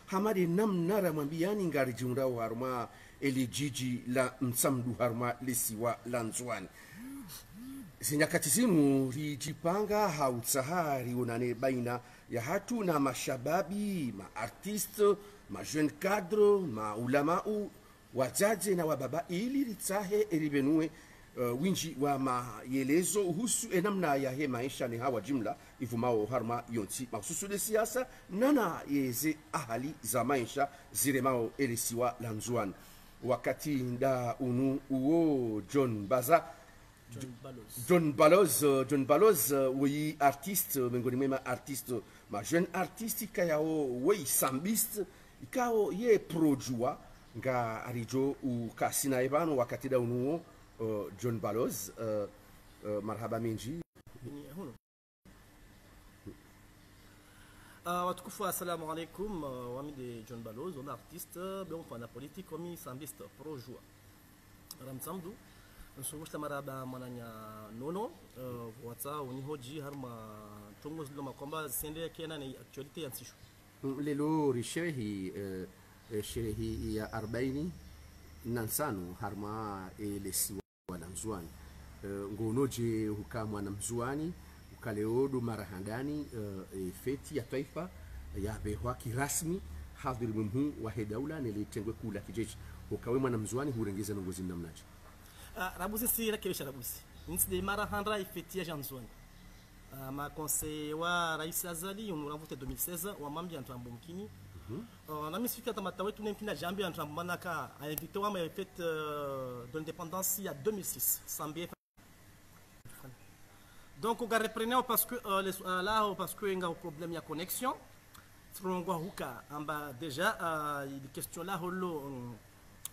hamadi namnara mwambiani ngari jiundao harma eli jiji la msamdu harma lisiwa la Nzwani. Zinyakati zinu rijipanga hautsahari unane baina ya hatu na mashababi, maartiste, majeune cadre, maulamau, wajaje na wababa ili ritsahe eribenue winji wa maelezo uhusu enamna ya he maisha ni hawa jimla ivumao harma yonti mahususu de siasa nana yeze ahali za maisha ziremao elisiwa la Nzwani. Wakati nda unu uo John Baloz oui artiste mengoni mwema artiste ma jeune artiste kayao oui sambiste ikao ye projua nga arijo u kasina ebano wakati da unu John Baloz marhaba minji watukufu assalamu alaikum wami de John Baloz on artiste bon pana politique omi sambiste projua ramsamdu nsugushta maraba mananya nono wata unihoji harma tongos lo makomba sende kena ni actuality yansishu lelo rishehi sherehi ya 40 nansanu harma elesiwa la Nzwani ngonoje hukamwa na Mzwani ukaleodo marahandani feti ya taifa ya behwa kirasmi hadhir mumhu wa hedaula nilitengwe kula kijeshi ukawe mwana Mzwani hurengeza nongozi namnaje rabusi si rakebisha rabusi nisde marahanda feti ya Nzwani ma conseil wa Rais Azali on voté 2016 wa mambi antrambo mkini na misifika tamata wetu nemkina jambi antrambo manaka a invité wa ma fête de l'indépendance il y a 2006 sambie donc on va reprendre parce que là parce que il y a un problème de connexion trongo huka amba déjà il question là holo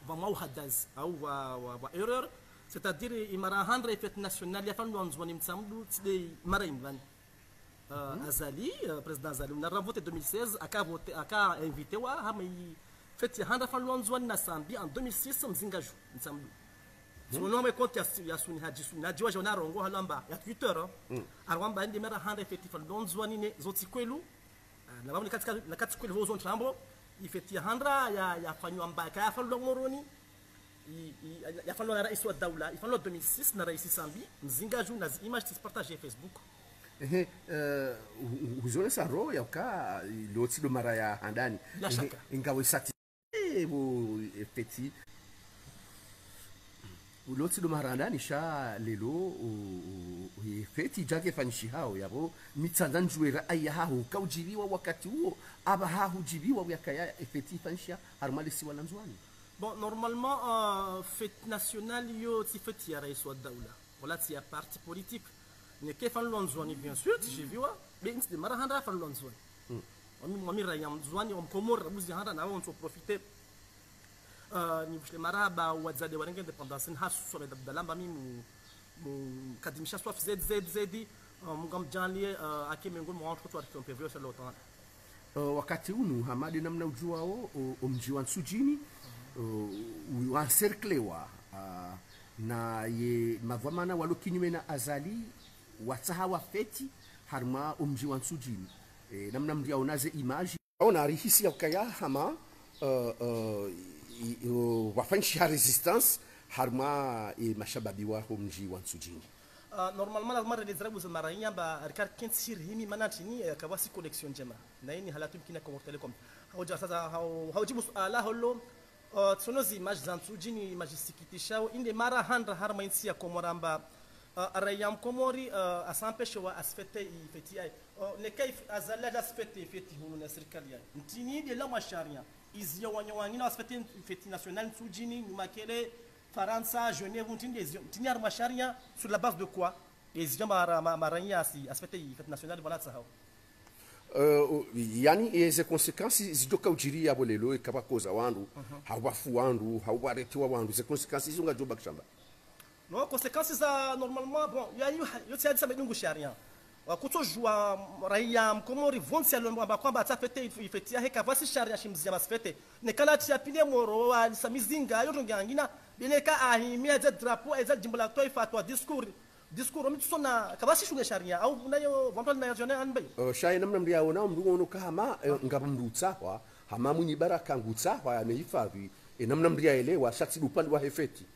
va mau hadaz au va erreur c'est-à-dire il m'a rendre fête nationale ya fandu Nzwani mtsamdu tsde mara imvan Azali président Azali on a voté 2016 aka invité wa hama fête ya handa fandu Nzwani na sambi en 2006 mzingaju mtsamdu so no me compte ya suni hajisu na jiwa jona rongo halamba ya Twitter arwamba ndi mara handa fête fandu Nzwani ne zoti kwelu na bamu na katika kwelu zo ntrambo ifeti ya handa ya fanywa mbaka ya fandu ngoroni yafalwa na rais wa daula yafalwa 2006 na rais Sambi mzingaju na image tispartage Facebook uzone sa ro ya ka loti do mara ya handani ingawe sati bo feti loti do mara handani sha lelo feti jake fanishi hao yabo mitsandan juera ayahu kaujiriwa wakati huo aba hahujibiwa yakaya feti fanisha harmalisi wala Nzwani. Bon, normalement, fête nationale, c'est fête ya rais wa daula. Voilà, c'est un parti politique. Ne que fan Nzwani, bien sûr, j'ai vu, mais c'est marahanda fan Nzwani. On m'a rayam Nzwani, on komor, vous y handa, on s'en profite. Ni vile maraba wazade warenga independence na hasu na dalamba mimi mu kadimisha swaf ZZZ mungam janlie akimengo mu entre toi qui on peut voir sur l'autre. Wakati unu hamadi namna ujuao omji wa Nsujini wanserklewa na ye mavamana walo kinyume na Azali watsahawa feti harma omji wa Nsujini namna mdia onaze image ona arihisi ya kaya hama wafanshi resistance harma mashababi wa omji wa Nsujini. Normalement la mara des rabus maranya ba rikar kensir himi manatini kabasi collection jema na hii halatu kina kwa telecom hoja sasa haujibu ala holo tsonozi image za Nsujini image sikitishao inde mara handra harma insi ya komoramba arayam komori asampesho wa asfete ifeti ai ne kaif azalla da asfete ifeti hunu na serikali ya ntini de la masharia izio wanyawangina asfete ifeti national Nsujini makele Faransa, Genève, on a macharia sur la base de quoi? Les gens maranya aspect fête nationale voilà ça. Yani eze consequences zidoka ujiri ya bolelo ikaba koza wandu hawafu wandu hawaretiwa wandu ze consequences zunga joba kishamba. Non conséquences ça normalement bon yani yo tia ça bedungu sharia. Wakutojua raia mkomori vonsi alomba kwamba atafete ifetia heka vasi sharia shimzia masfete nekala tia pile moro wa samizinga yo ngangina bileka ahimia za drapeau eza jimbo la taifa kwa discours mitsona kabasi shunga sharia au nayo vampa na yone anbai shay namna mdia ona mndu ono kama ngabamdutsa wa hamamu ni baraka ngutsa wa amehifadhi namna mriaelewa shati upande wa hefeti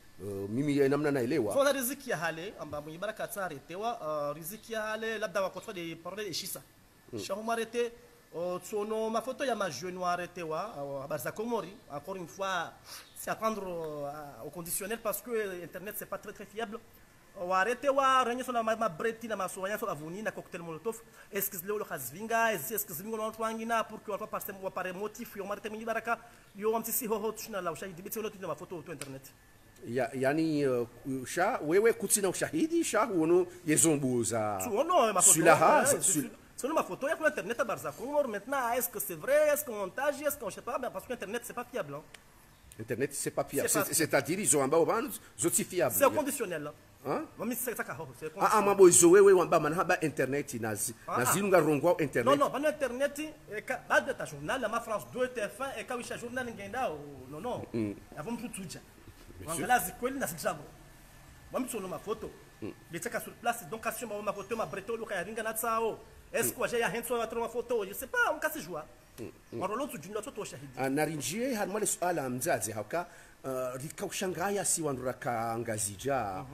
mimi namna naelewa so riziki ya hale amba mwenye baraka tsaretewa riziki ya hale labda wakotwa de parole de shisa shahumarete tsono mafoto ya majeune waretewa habari za Komori encore une fois c'est à prendre au conditionnel parce que internet c'est pas très fiable waretewa renye sona mabreti na masoanya so avuni na cocktail molotov est-ce que leo khazvinga est-ce que zvingo no twangina pour que wapa pare motif yo marete mwenye baraka yo amtisi hoho tuna la ushahidi biti lo tuna mafoto to internet yani sha wewe kutsina ushahidi sha uno yezombuza tuono mafoto sulaha sur ma photo il y a sur internet à Barzakoumor maintenant est-ce que c'est vrai est-ce qu'on montage est-ce qu'on je sais pas parce que internet c'est pas fiable hein? Internet c'est pas fiable c'est-à-dire ils ont en bas zoti fiable c'est conditionnel hein mami c'est ça c'est ah mambo izo wewe wamba manhaba internet nazilunga rongwa internet non bana internet bad ta journal ma France 2 TF1 et kawisha journal ngenda non avant mtutuja wangala zikweli na sijabu mami tsono ma photo litaka sur place donc asio ma photo ma breto lo kayaringa na tsao est-ce que j'ai rien sur ma photo je sais pas on casse joie marolo tujinda to shahidi narinjie harmale swala mzazi hauka rikaushangaya si wandura ka ngazija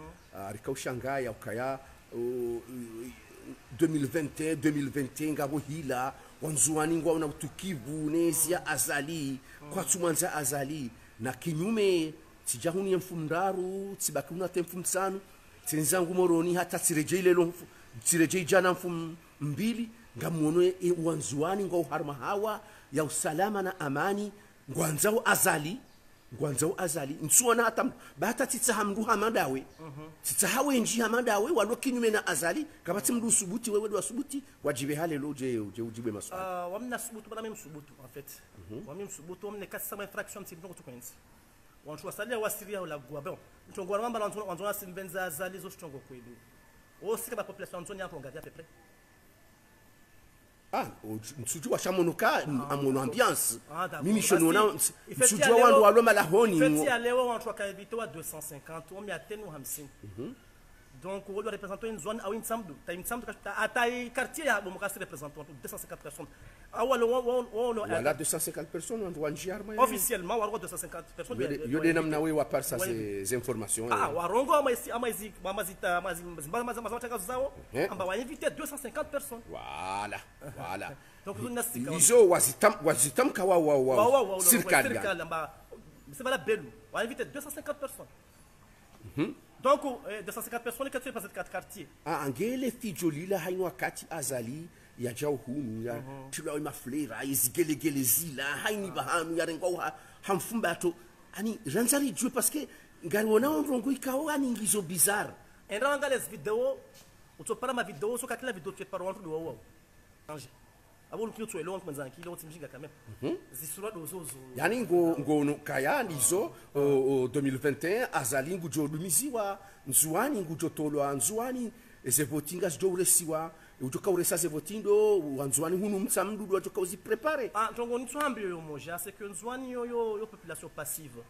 rikaushangaya ukaya 2021 2021 ngabo hila wanzuani ngwa una utukivu nezia azali kwa tumanza azali na kinyume tijahuni mfumdaru tibakuna temfumsanu tenzangu moroni hata tirejei jana mfum mbili ngamuono wanzuani ngwa uharma hawa ya usalama na amani ngwanzao azali nsuona hata bata titsahamdu hamadawe titsahawe nji hamadawe walo kinyume na azali kabati mdu subuti wewe ndo subuti wajibe hale loje ujibe maswali wamna subutu bana mimi subutu en fait wamna subutu wamna kasa infraction c'est donc tukonzi wanchwa salia wasiria la gwa bon ntongwa mamba wanzona simbenza azali zo stongo kweli aussi la population nzoni hapo ngapi à peu près msujua shamonuka amono ambiance mimi shonona msujua wandu walo malahoni feti ya leo wantu wakavitoa 250 on atenu 50 donc on doit représenter une zone ou une samdu à taille quartier ya bomoka se représente 250 personnes voilà 250 personnes on doit njiarma officiellement on 250 personnes yo de namna we wa par ça ces informations warongo amazita mazitaka zao amba wa inviter 250 personnes voilà donc nous nasika izo wazitam kawa circale c'est pas la belle on inviter 250 personnes donc 250 personnes qui sont passées dans 4 quartiers angele fijolila haino wakati azali ya jao hunu ya tilo maflera izigelegele zila haini bahanu ya rengo hamfumbato ani ranzari juu parce que ngari wona onrongo ikao ani ngizo bizarre endanga les vidéos utopara ma vidéo so kakila vidéo tu parles entre wo anje abo lukio tu elon kwanza kile utimjinga quand même zisura dozozo yani ngo kaya ndizo 2021 azali ngujo dumiziwa nzuani ngujo tolo nzuani ezevotinga zidoresiwa utoka uresa zevotindo wanzuani hunu msamdu utoka uzi préparer ntongo nitswambi yo moja c'est que nzuani yo population passive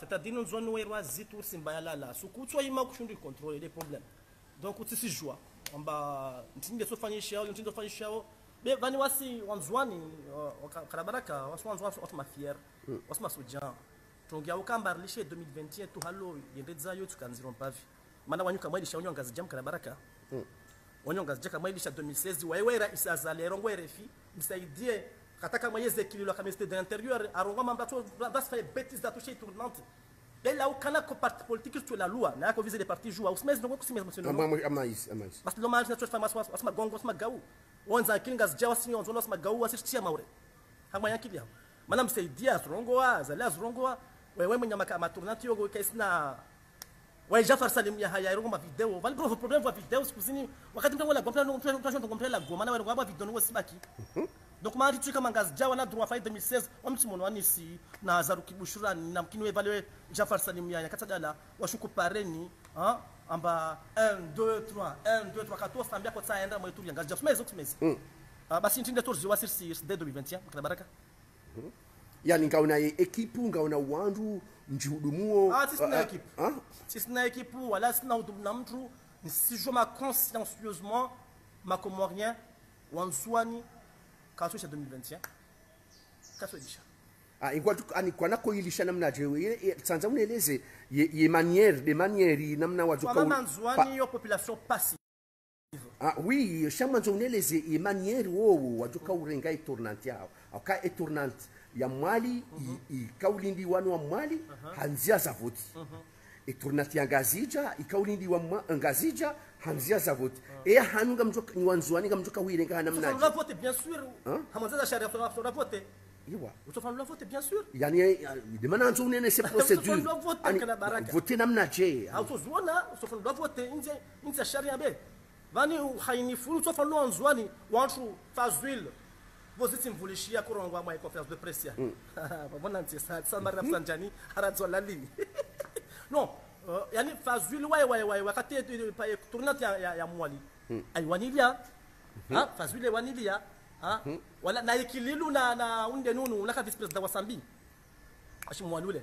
c'est-à-dire nzuani wo irwa zitu simbaya lala sukutwa yima kushundu contrôler les problèmes donc utisi joie amba ntinde sofanyisha be vani wasi wanzuani karabaraka wanzuani watu mafier watu masujan tongia ukamba lishe 2021 tu halo yendeza yo tukanziro mpavi maana wanyuka mwilisha unyonga zijam karabaraka wanyonga zijaka mwilisha 2016 waiwera isazalero ngwerefi msaidie kataka mweze kililo kama ministre de l'intérieur aronga mambato das fait bêtise da toucher tournante bela ukana ko parti politique sur la loi na ko viser les partis joua usmez ngo kusimeza msendo amais parce que le mal na tu fama asma gongo asma gau wanza kinga zijawa sinyo nzono asma gau asishia maure hama yakili hapo maana msaidia rongoa zala rongoa wewe mwenye makama tournante yogo kaisna ouais Jafar Salim ya haya rongo ma video vale pro problème va video sikuzini wakati mtango la comprendre la goma na wewe ngaba video ngo sibaki donc mari tu kama ngazi jawa na droit fa 2016 wamtimono anisi na Zaruki Bushura na mkini evaluer Jafar Salim ya katadala washuku pareni amba 1 2 3 1 2 3 14 tambia kwa tsaenda mwetu ya ngazi jafu mezo kumezi basi ntinde torzi wa sirsi de 2021 kwa baraka yani ngaona equipe ngaona wandu njihudumuo sina equipe wala sina hudumu na mtu si je ma consciencieusement ma comorien wanswani quand c'est 2021 kasodisha ingwa ani kwana koilisha namna je tsanza uneleze ye manière de manière namna wajuka kwa manzwani yo population passive. Oui, chama uneleze ye manière wo wajuka urenga etournante yao aka etournante ya mwali ikaulindi wanu wa mwali hanzia za voti etournante ya ngazija ikaulindi wa ngazija hanzia za voti hanunga mjoka ni wanzwani ngamjoka urenga namna je. On va voter bien sûr. Hamza za sharia on va voter. Iwa. Utofanya la vote bien sûr. Yani de mana nzo unene ces procédures. Voter namna je. Autozwana utofanya la vote inze sharia be. Vani hainifu utofanya nzwani wantu fazwil. Voziti mvulishia kurongwa mwa conférence de presse. Mbona nti sa mara sanjani haranzo la ligne. Non, yani fazwil wai wakati tournante ya mwali. Aiwanilia. Fazwil wanilia. Wala na ikililu na unde nunu unaka vice president wa Sambi ashimwali ule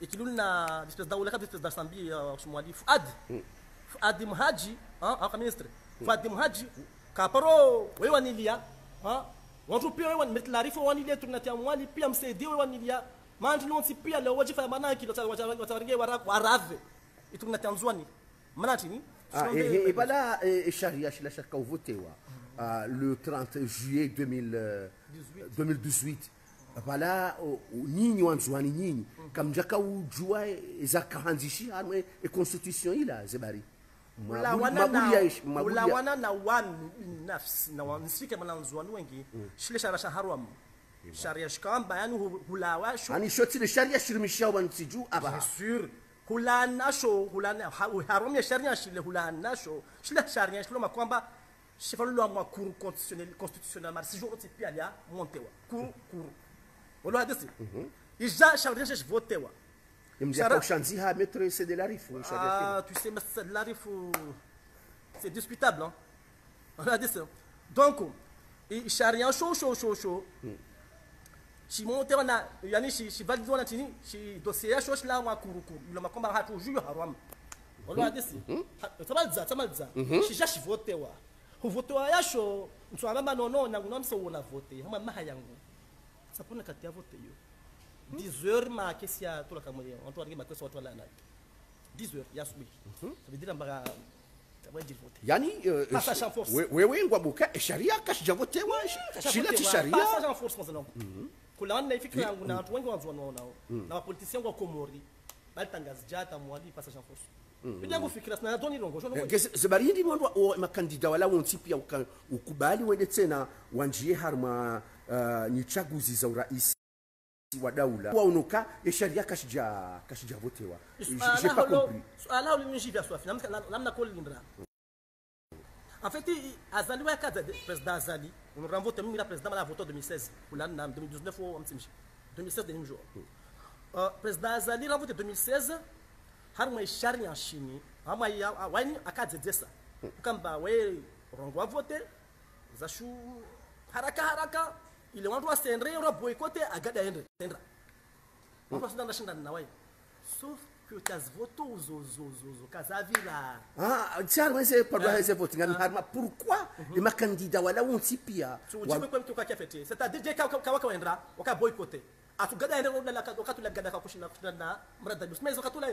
ikililu na vice president ulaka vice president Sambi ashimwali Fuad Mhaji aka ministre Fuad Mhaji kaparo wewe wanilia watu pia wewe mtlarifu wanilia tunatia mwali pia msaidie wewe wanilia manji nonsi pia leo wajifa maana kilo wataringe warave itunatia nzwani maana tini bala sharia shila shaka uvotewa le 30 juillet 2018 voilà nyinyi wanzwani nyinyi kamjaka ujua za kahanzishi hamwe constitution ila zebari ula wana na wan nafsi na wansike mananzwani wengi shile sharia haram sharia shikamba yani hulawa sho ani shoti le sharia shirmisha wansiju aba bien sûr hulana sho hulana haram ya sharia shile hulana sho shile sharia shilo makwamba chefalo lo ma cour constitutionnel mar si jour ti pialia montewa cour wala hadisi ija sharia je votewa imja shanzi ha mettre c'est de la rifu tu sais mais c'est de la rifu c'est discutable hein wala hadisi donc sharia chaud si montewa na yani si validwa na tini si dossier chaud la ma cour lo makomba hatu juyo haram wala hadisi tamalza si ja votewa huvotoa yasho mtwamba manono na ngunomso wona vote hama maha yangu sapona kati ya vote yo 10 heures ma kesia tola kamoye onto arige makeso watu la na 10 heures yasubi ça veut dire mbaka tabwa dire vote yani wewe ngwabuka sharia kashija vote wa shila ti sharia passage en force mwanzo kula na ifikira yangu na watu wengi wanzwa nao na politiciens wa Komori balitangaza jata mwali passage en force Bila kufikira sana doni longo shono. Zebarindi mwandu makandida wala wontipi ukubali wende tena wanjie harma ni chaguzi za urais wa daula. Waonoka sharia kashija votewa. J'ai pas compris. Ala ulinji vya swafi namna koli lindra. En fait, Azali wa kaza président Azali, on renvote même la président la voto 2016 ou là en 2019 ou en 2016 dernier jour. Président Azali renvote 2016 har mai sharia shini ama ya wani akadzedzesa kamba we rongwa vote zashu haraka ile wantu wasendre ro boycott agada endre tendra on passe dans la chaîne na wai sauf que tas voto zo kazavila tiens mais c'est pas c'est vote ngani harma pourquoi les makandida wala wontipia tu dis quoi que quoi fait c'est-à-dire ka wendra waka boycotter atugada ende ro la wakati la gada kakushina na mrada bis mais wakati la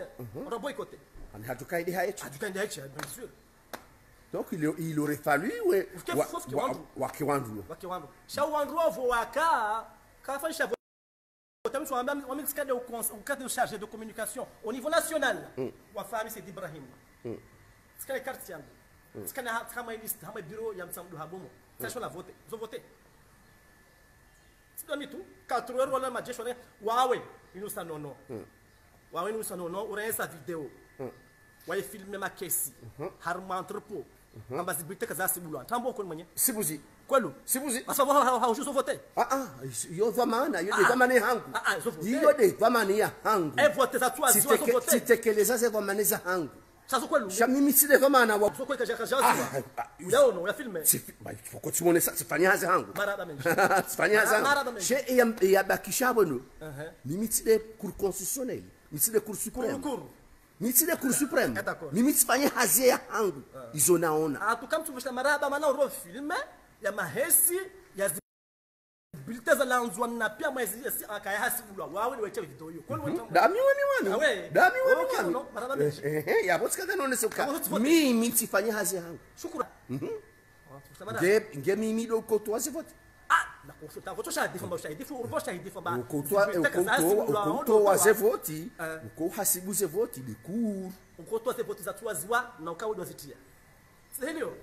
ro boycotter on hatukaidi haechi bien sûr. Donc il aurait fallu wakiwandu shawandu waka kafanya votamisi wamexcade au cadre chargé de communication au niveau national wa fami c'est Ibrahim skale carte yangu skale kama liste kama bureau ya msamdu habomo sasa la voter zo voter sidoni tu 4 heures wala majesho wawe inusa nono wawe inusa nono uresa video waye filme makesi harma entrepôt ambazi biteka za sibulwa tambo ko mwenye sibuzi kwelu sibuzi asabu ha ujuso voter yo dhamana yo de dhamana hangu yo de dhamana ya hangu voter za toi zo voter sitekeleza ze dhamana za hangu sasa kwelu shamimi sile dhamana wa so kweka jaza leo no ya filme faut continuer ça sifanya haza hangu marada menji sifanya haza she ya bakishabo no mimi sile cour constitutionnelle mimi sile cour suprême Nitile Cour suprême. Mimi sifanye hazi ya hangu. Izo naona. Tukamtuvusha maraba maana uro filme ya mahesi ya biliteza la nzwani na pia mwezi si akaya hasibulwa wawe weche video hiyo kwa nini dami wani awe dami okay, wani no maraba mechi ya botsika kanone soka mimi tifanye hazi yangu shukura nge mimi do kotoa sivoti na kufuta kutosha difa mbao shahidi fu urubosha hidifa ba ukotoa sivoti uko hasibu sivoti bikur ukotoa sivoti za tuwaziwa na ukawe dozitia sihilio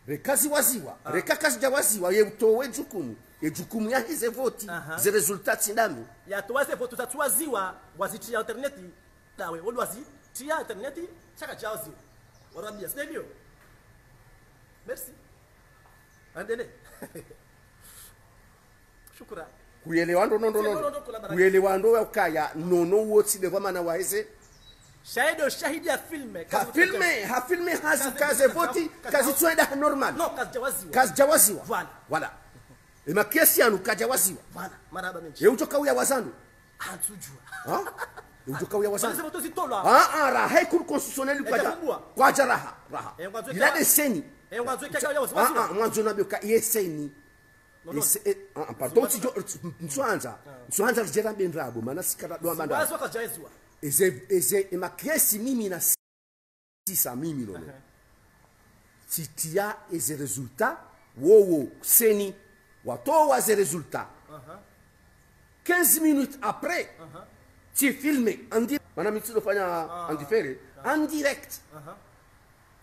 rekazi waziwa rekakazi jawaziwa ye utowe jukumu ya hize voti ze resultats ndami ya towaze voti za tuwaziwa wazitia interneti nawe wali wazitia interneti chaka jawaziwa warabia sihilio merci andele shukura kuelewa ndo kuelewa ndo ukaya nono woti de kwa maana waheze shahidi ya filme ha filme hazi kaze voti kazi twenda normal no kazi jawaziwa voilà ema kesi yanu kajawaziwa voilà maraba menchi ye utoka uya wazandu atujua utoka uya wazandu sasa voto zitola raha cour constitutionnel kwa jaraha il a des seni ngwanzo kaka uya wazandu mwanzo nabyo ka yeseni pardon mswanza lijera bendrabo maana sikara do amanda wazo kajaizwa eze emakesi mimi na sisa mimi nono sitia eze resultat wowo seni watoa ze resultat 15 minutes après tu filme en direct maana mitido fanya en différé en direct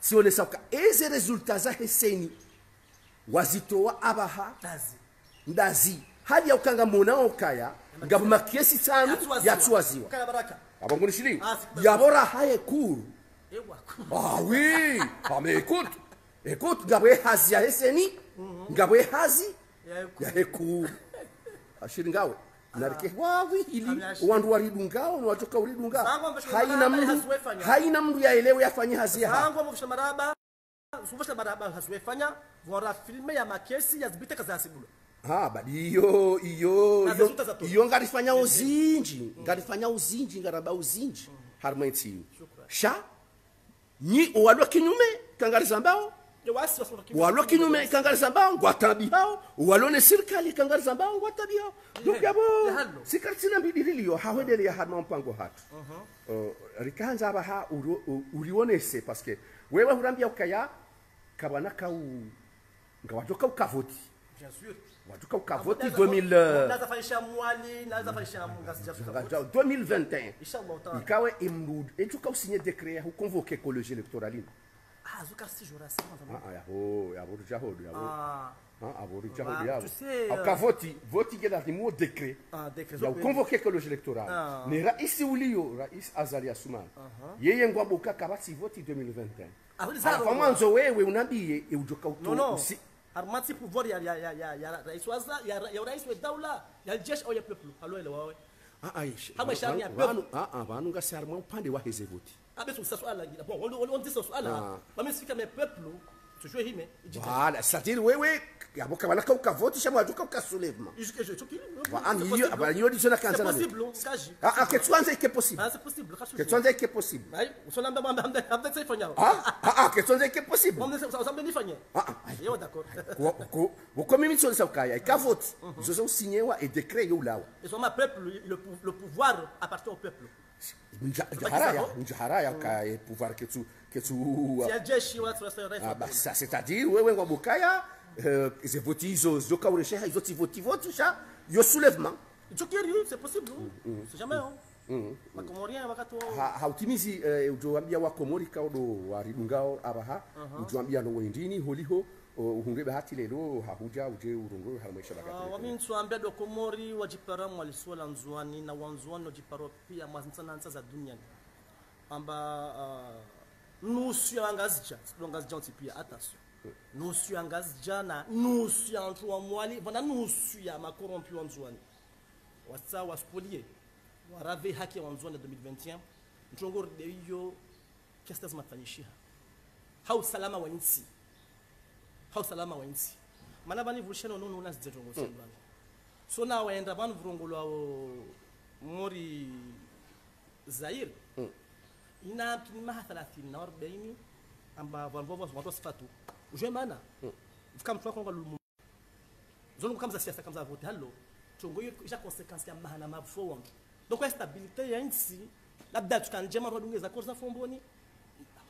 si on esauka eze resultats za seni wazitoa abaha ndazi hali ya ukanga monao kaya ngabu makiesi tanu yatuwaziwa kaya baraka abanguni shili yabora haye kuru oui mais écoute ngabu hazi ya heseni ngabu hazi ya hekuru ashiri ngawe narike wawi hili wandu waridungao ni watoka uridungao haina mdu ya elewe yafanye hazi ya hangu mfisha maraba suvosha baraba haswefanya vora filme ya makesi ya zibite kaza asibulu badi iyo ngarifanya uzinji ngaraba uzinji harmaiti sha ni walwa kinyume kangariza mbao walwa kinyume kangariza mbao ngwatabi hao walone serikali kangariza mbao ngwatabi hao ndugyabo sikartina mbidilio hawedele ya harma mpango hatu rikanza abaha urionese parce que wewe hurambia ukaya kabana kau ngawatoka ukavoti bien sûr watoka ukavoti 2000 naza faisha mwali naza faisha mungasi 2021 inshallah taala ikawe imrud etuka usinye decret hu convoquer collège électoral zuka si jora sa ya jahodo ukavoti voti gela timo decret ya convoquer collège électoral ne rais ulio rais Azali Assoumani yeye ngwaboka kabati voti 2021 mwanzo wewe unambie ujoka no armati pouvoir ya rais waza ya rais wa daula ya jeshi au ya peuple alo ile wawe hama shani ya peuple banu ngasi arma upande wa heze voti abetu sasa swala ngida bon on dit ça swala mami sifika me peuple tujue hime voilà c'est-à-dire wewe yaboka balaka ukavoti shama wajoka ukasoulèvement jusque je chokili hiyo abaliyo disona kanza na possible kaji que tuanze que possible c'est possible que tuanze que possible ai usona mba tsifanya que tuanze que possible on ça semble ni fanya yo d'accord ko mimi tsona sakaya ikavoti zo signewa et décret yo lawa et son peuple le pouvoir appartient au peuple njaharaya ka pouvoir que tu ya jeshi watu ça c'est-à-dire wewe ngwabukaya ze voti hizo zoka uresha hizo voti sha yo soulèvement chokiri c'est possible c'est jamais makomorien wakati hautimizi ujoambia wa komori kaudo waridungao abaha ujoambia no wendini holiho uhungebe hati lelo hahuja uje urungu halmaisha bakati wamintu ambia do komori wajipara mwaliswala nzuani na wanzuani wajiparo pia mazintana za duniani amba nusu ya ngazija ngazija pia attention nusu ya ngazija na nusu ya mtu wa mwali bana nusu ya makorompi wa nzuani wasa waspolier warave haki wa nzuani 2021 mtongoro de hiyo kiasi matanyishia hau salama wa nchi mana bani vusheno nono unas zetongo sebani so na waenda bani vurongolo mori Zaire ina maha 30 na 40 amba vanvovo watu sifatu uje mana fika mtu wako ngalo zone kama za siasa kama za vote hallo tongo hiyo isha consequence ya mahana mabfo wangu donc kwa stabilité ya nchi labda tukanjema rodungeza kosa fomboni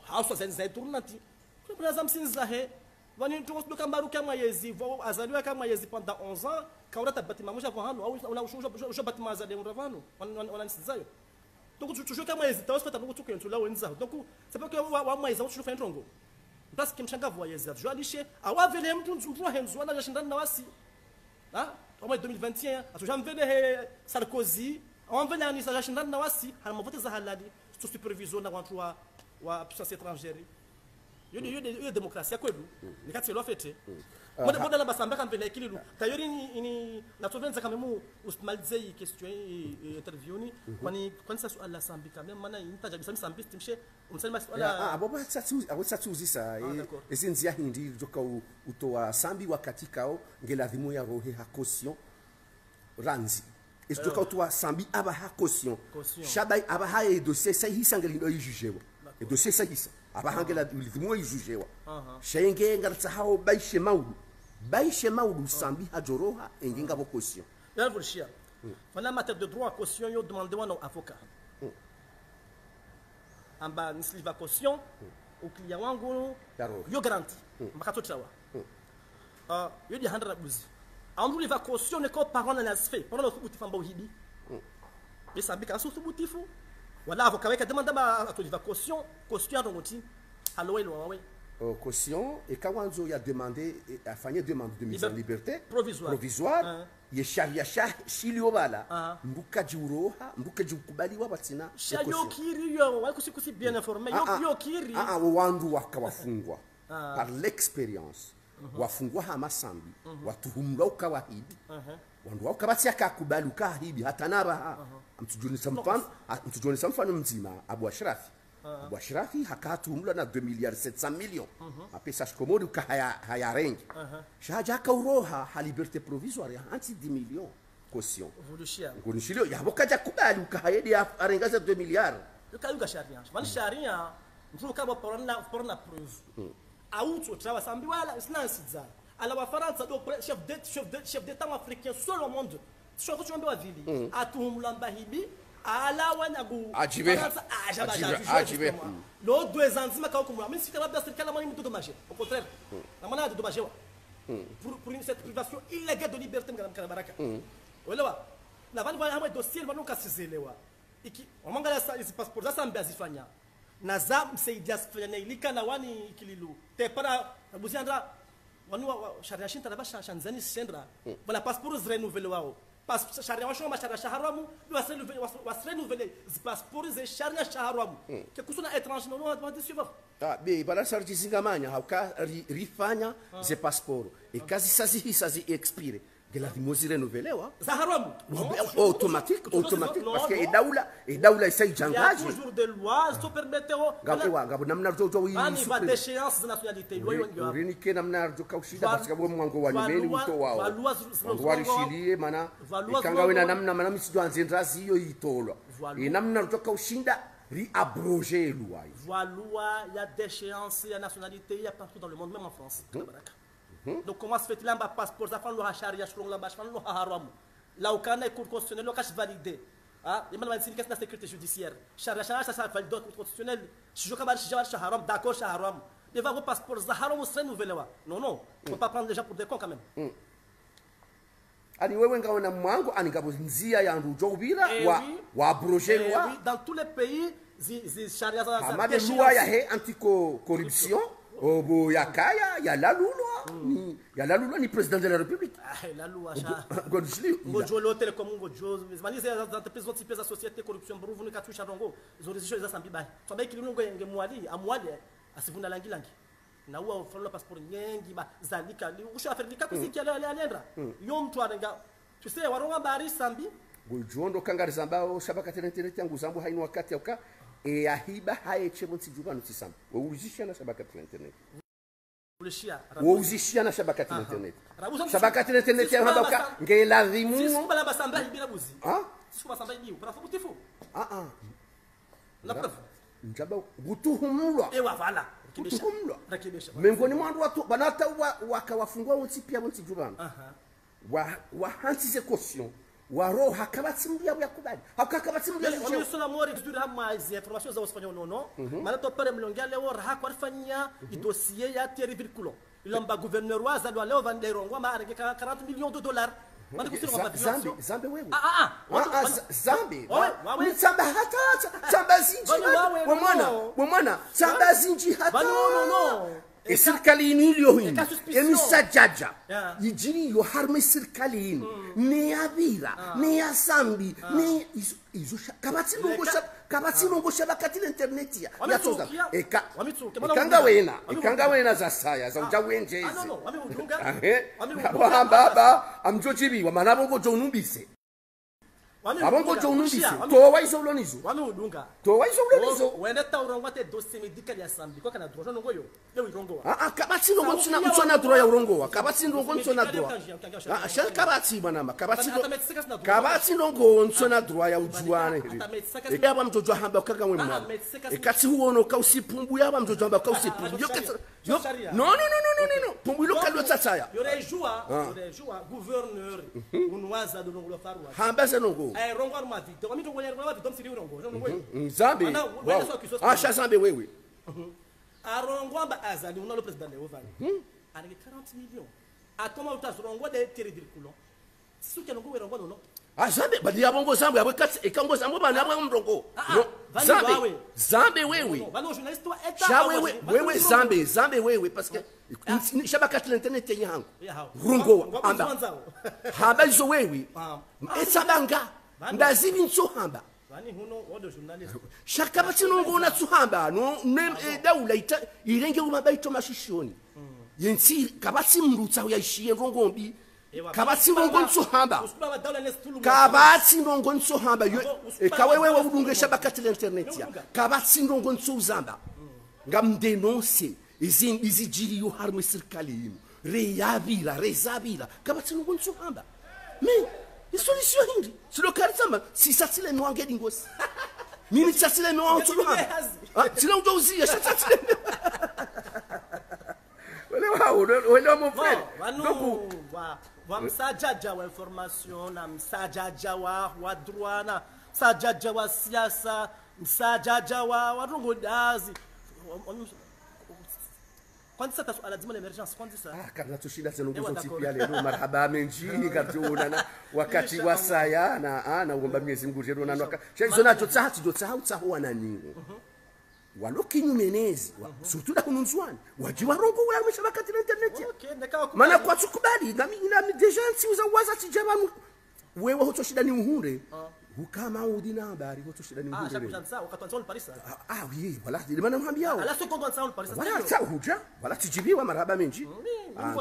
hausa zenza tournanti kwa sababu msinza he wani tungo kama ruka mwezi vo azaliwa kama mwezi pendant 11 ans kaura tabatima mosha kwa hano au una batima azali mravano wana nsizayo donc toujours kama mwezi tawasa tabu tukentu la wenza donc c'est pas que wa mwezi au tushufanya trongo parce que mshanga voyeza joalishe awavele mtu henzo ana jashindana na wasi ah en 2021 atujamvele Sarkozy awavele ani jashindana na wasi hana mavote za halali sous supervision na watu wa puissance étrangère yo demokrasia kwelu nikati lo fete moda la basamba kan vele kililu tayori ni na tovenza kama mu usmalize hii question interview ni kwani sasa swala sambi kama maana intaja bisami sambi timshe umsema swala abo satuzisa esinzia hindi joka utoa sambi wakati kao ngeladhimo ya rohe ha caution ranzi estoka utoa sambi aba ha caution shabai aba ha dossier sai hisangelindo yijujewa e dossier sai hisa abahangela ulithimwe ijujewa shenge ngartsa hao baishe maudu sambi hajoroha enginga bokosio ya vulshia fana matière de droit caution yo demander wana avocat amba nisliva caution au client wangu yo garantie makato trawa yo di 100 buzi andu liva caution ne ko parole na sfe pendant le boutifu amba hibi et sambi ka sous boutifu wala avocat weka demanda ba atoliva caution ndongoti alowe lowe caution et kawanzo ya demandé afanye demande de mise en liberté provisoire ye sharia shilio bala mbuka juroha mbuka jukubaliwa batina shayo kiriyo wakusikusi bien informé yo kiri wandu wakawafungwa par l'expérience wafungwa hama sambi watuhumwa ukawahidi wandu wakabatia kakubali ukahibi hatanaba mtujoni samfano mzima Abu Ashrafi hakatuhumla na 2 milliards 700 millions apesa shkomodi ukahaya rengi shaja kauroha ha liberté provisoire ya anti 10 millions caution ngolishilo yabokaja kubali ukahayedi arengaza 2 milliards ukayuga sharia wali sharia mtu kama porna preuve auto trawa sambi wala sinansiza ala wa France do chef d'état africain seul au monde sio kuchomba wavili atuhumla mbahibi ala wanagu ajibe lo 2 ans zima kaukumula mimi sikala bia serikali mani mtu dommage au contraire na maana de dommage pour cette privation illégale de liberté ngana baraka welewa na vale hama dossier vanuka sizelewa iki wamangala hizi passport za sambi azifanya na za msaidia sifanya ilika na wani kililu te para buziandra wanu sharia shinta na basha shanzani shendra wala passport zrenouvelé wao pas sharia washoma sharia shaharamu wasrenouvelé zi passport ze sharia shaharamu ke kusuna étranger no wa disuva be bala sarti singamanya hauka rifanya ze passport e kazi sazi expire gela dimozi renouvelé wa zaharamu automatique parce que daula isai jangaji toujours de loi so permeteo ngabo namna rjo wi ani va déchéance de nationalité loi rini ke namna rjo kaushida parce que bo mwango wa nimeni uto wao wali shilie mana ikanga wena namna mana misijo anzendrazi hiyo itolwa namna rjo kaushinda ri abroger loi loi ya déchéance ya nationalité ya partout dans le monde même en France donc comment se fait il un passeport ça fait le charia selon la bâche le haram là au Canada cour constitutionnel le cache validé ah il m'a dit que c'est la sécurité judiciaire charia ça valide cour constitutionnel si je kabal charia haram d'accord haram mais va vos passeports za haram se renouveler non on peut pas prendre les gens pour des cons quand même ani wewe ngaona mwangu ani ngabo nzia ya ndujo ubira wa abroger loi dans tous les pays zi charia za amade loi ya he anti corruption obo yakaya ya la lulwa ni président de la république la loi godishli ngojo l'hôtel comme ngojo mani za entreprises autres types de société corruption bruvu ni katusha rongo zorizisho za sambi bai tobai kilungo yenge mwali amwali asivuna langi na uwa ufalo passport nyengi ba zalika usho afrika kusiki alienda yo mtu arenga tu sais waronga bari sambi gojondo kangari zambao shabaka internet yangu zambu haini wakati yauka e ahiba haeche bonti jubano tisam wouzishia na shabaka internet wouzishia na shabaka internet shabaka internet ya habaka ngelazimu sisi kubala basamba ibila buzi sisi kubala basamba ibiu para futifu la preuve njaba gutuhumulwa vala gutuhumulwa miongoni mwa watu banata wakawafungua wote pia bonti jubano wa hansize caution waro hakabatsimbuya yakubali hakakabatsimbuya on sona mori dure hamma as informations za wasifanya nono mara to pare mlongia leo raha kwa fanya dossier ya Thierry Virculon ilomba gouverneur wa za leo vandero ngoma arenge 40 millions de dollars Zambe wewe Zambe Samba hata Samba zinji wamwana Samba zinji hata serikali iliyo hii emisajaja yijiri yo harme serikali ini ne yabira ne yasambi ne izo kabatsi nongo shabakati internet ya toza ikanga wena za saya za ujawenjezi baba amjojibi wa manabongo jonumbise abongo jonumbise to waizolonizo to waizolonizo wenda taurongwa te dossier médical ya sambi kwa kana droit nongo yo irongo kabatsi nongo mtsona droit ya urongo kabatsi nongo mtsona droit shal kabatsi bwana kabatsi nongo mtsona droit ya ujuane ekaba mtoto hamba kaka mwe ekati huono kausipumbu yaba mtoto hamba kausipumbu yo no pumbu lo kalwa tsaya yorejua gouverneur unwaza do nongo lo farwa hamba se nongo rongo arma vite wami tongo nyarwa vite msiri rongo Zambe asha Zambe wewe arongo amba azali unalo president le ovani avec 40 millions atoma utazrongo de Thierry Virculon suka nongo rongo no Zambe bali yabongo Zambe yabwe kati ekango Zambe bana yabwe mrongo Zambe wewe bano journaliste wa eta wewe Zambe wewe parce que shabakati internet yangu rungo amba hamba zo wewe esabanga ndazibi nsohamba bani huno wodo journalist shakabati nongo na tsuhamba no daula irenge umabaito mashishoni yensi kabati mrutsa uyashiye ngongombi kabati nongo nsohamba kabati nongo nsohamba kawewe udunge shabakati internet ya kabati nongo nsozamba ngamdenonse izijiri yo harme serikali yinu rezabira kabati nongo nsohamba mais solution hindi silo karisamba si satile no angedi ngosi mimi satile no antuluha silo ndozia satile wale mon frère donc wa msajaja wa information na msajaja wa droit na msajaja wa siasa msajaja wa rongodazi kwanza sasa swala zima la emergence kwanza sasa kana tushida tena ngozi pia leo marhaba menji karjona na wakati wa saya na ugomba miezi ngujero na wakati nacho tsahati wana ningo walokinyu menezi surtout da kununzwani wajiwa rongo wala mshabakati na internet maana kwa tukubali na deja nsi uzawaza tijabanu wewe hotoshida ni uhure ukama udina habari hotoshida ni uhure shakujansa wakatwanza Paris oui voilà maana mwambia ala seconde nsa Paris wala tsahuja wala tijibiwa marhaba menji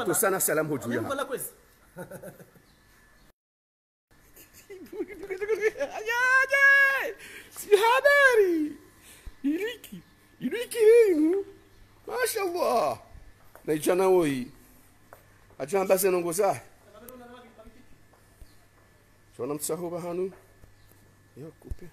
to sana salam hojuya wala kwezi si habari iliki hinu mashallah na ijana woi ajamba senongo za shona mtsaho bahanu yo kupe